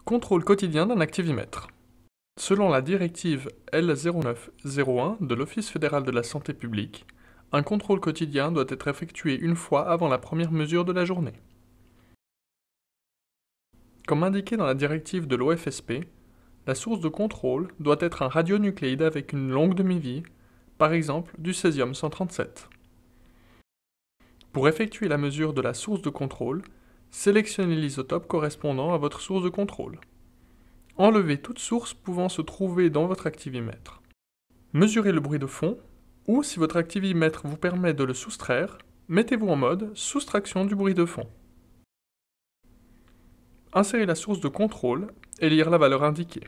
Contrôle quotidien d'un activimètre. Selon la directive L0901 de l'Office fédéral de la santé publique, un contrôle quotidien doit être effectué une fois avant la première mesure de la journée. Comme indiqué dans la directive de l'OFSP, la source de contrôle doit être un radionucléide avec une longue demi-vie, par exemple du césium-137. Pour effectuer la mesure de la source de contrôle, sélectionnez l'isotope correspondant à votre source de contrôle. Enlevez toute source pouvant se trouver dans votre activimètre. Mesurez le bruit de fond, ou si votre activimètre vous permet de le soustraire, mettez-vous en mode soustraction du bruit de fond. Insérez la source de contrôle et lire la valeur indiquée.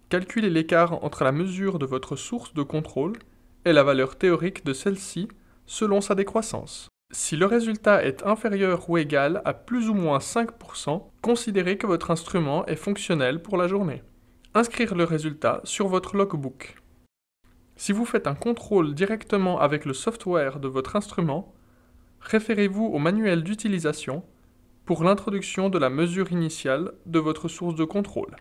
Calculez l'écart entre la mesure de votre source de contrôle et la valeur théorique de celle-ci selon sa décroissance. Si le résultat est inférieur ou égal à plus ou moins 5%, considérez que votre instrument est fonctionnel pour la journée. Inscrire le résultat sur votre logbook. Si vous faites un contrôle directement avec le software de votre instrument, référez-vous au manuel d'utilisation pour l'introduction de la mesure initiale de votre source de contrôle.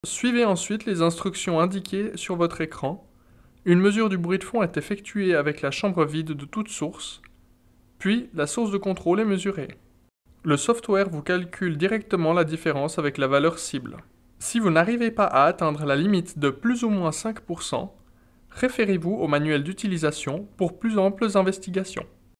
Suivez ensuite les instructions indiquées sur votre écran. Une mesure du bruit de fond est effectuée avec la chambre vide de toute source, puis la source de contrôle est mesurée. Le software vous calcule directement la différence avec la valeur cible. Si vous n'arrivez pas à atteindre la limite de plus ou moins 5%, référez-vous au manuel d'utilisation pour plus amples investigations.